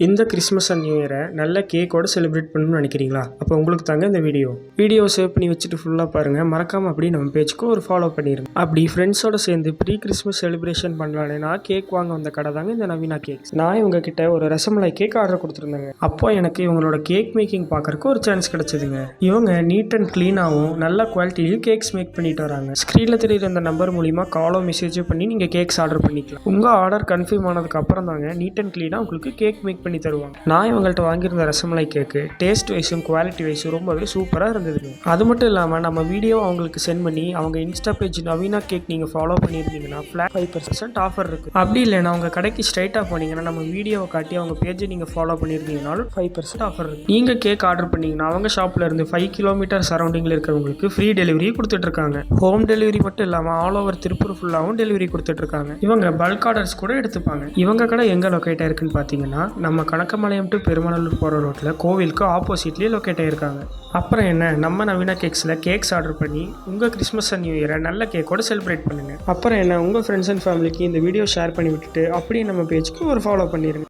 இந்த Christmas and new இயரை நல்ல கேக்கோட celebrate பண்ணணும்னு நினைக்கிறீங்களா? அப்போ உங்களுக்கு தாங்க இந்த வீடியோ சேவ் பண்ணி வச்சுட்டு ஃபுல்லாக பாருங்கள். மறக்காமல் அப்படி நம்ம பேஜுக்கு ஒரு ஃபாலோ பண்ணிடுங்க. அப்படி ஃப்ரெண்ட்ஸோட சேர்ந்து ப்ரீ கிறிஸ்மஸ் செலிப்ரேஷன் பண்ணலான்னு நான் கேக் வாங்க வந்த கடை தாங்க இந்த நவீனா கேக்ஸ். நான் இவங்க கிட்ட ஒரு ரசமலாய் கேக் ஆர்டர் கொடுத்துருந்தேங்க. அப்போ எனக்கு இவங்களோட கேக் மேக்கிங் பார்க்கறக்கு ஒரு சான்ஸ் கிடைச்சதுங்க. இவங்க நீட் அண்ட் க்ளீனாகவும் நல்ல குவாலிட்டிலையும் கேக்ஸ் மேக் பண்ணிட்டு வராங்க. ஸ்க்ரீனில் தெரியுற அந்த நம்பர் மூலிமா காலோ மெசேஜோ பண்ணி நீங்கள் கேக்ஸ் ஆர்டர் பண்ணிக்கலாம். உங்கள் ஆர்டர் கன்ஃபார்ம் ஆனதுக்கு அப்புறம் தாங்க நீட் அண்ட் க்ளீனாக உங்களுக்கு கேக் மேக் பண்ணி தருவாங்க. நான் இவங்கள்ட்ட வாங்கியிருந்த ரசமலாய் கேக்கு டேஸ்ட் வைஸும் குவாலிட்டி வைஸும் ரொம்பவே சூப்பராக இருந்ததுங்க. அது மட்டும் இல்லாமல் நம்ம வீடியோ அவங்களுக்கு சென்ட் பண்ணி அவங்க இன்ஸ்டா பேஜ் நவீனா கேக் நீங்கள் ஃபாலோ பண்ணியிருந்தீங்கன்னா ஃபிளாட் 5% ஆஃபர் இருக்குது. அப்படி இல்லைன்னா அவங்க கடைக்கு ஸ்ட்ரைட்டாக போனீங்கன்னா நம்ம வீடியோவை காட்டி அவங்க பேஜை நீங்கள் ஃபாலோ பண்ணியிருந்தீங்கனாலும் 5% ஆஃபர் இருக்குது. நீங்கள் கேக் ஆர்டர் பண்ணிங்கன்னா அவங்க ஷாப்பில் இருந்து 5 கிலோமீட்டர் சரௌண்டிங்கில் இருக்கிறவங்களுக்கு ஃப்ரீ டெலிவரி கொடுத்துட்ருக்காங்க. ஹோம் டெலிவரி மட்டும் இல்லாமல் ஆல் ஓவர் திருப்பூர் ஃபுல்லாகவும் டெலிவரி கொடுத்துட்ருக்காங்க. இவங்க பல்க் ஆர்டர்ஸ் கூட எடுத்துப்பாங்க. இவங்க கடை எங்கே லொக்கேட் ஆயிருக்குன்னு பார்த்தீங்கன்னா நம்ம கணக்கம்பாளையம் டு பெருமநல்லூர் போகிற ரோட்டில் கோவிலுக்கு ஆப்போசிட்லேயே லொக்கேட் ஆகிருக்காங்க. அப்புறம் என்ன, நம்ம நவீனா கேக்ஸில் கேக்ஸ் ஆர்டர் பண்ணி உங்கள் கிறிஸ்மஸ் அண்ட் நியூ இயரை நல்ல கேக்கோட செலிப்ரேட் பண்ணுங்கள். அப்புறம் என்ன, உங்கள் ஃப்ரெண்ட்ஸ் அண்ட் ஃபேமிலிக்கு இந்த வீடியோ ஷேர் பண்ணி விட்டுட்டு அப்படியே நம்ம பேஜுக்கு ஒரு ஃபாலோ பண்ணிடுங்க.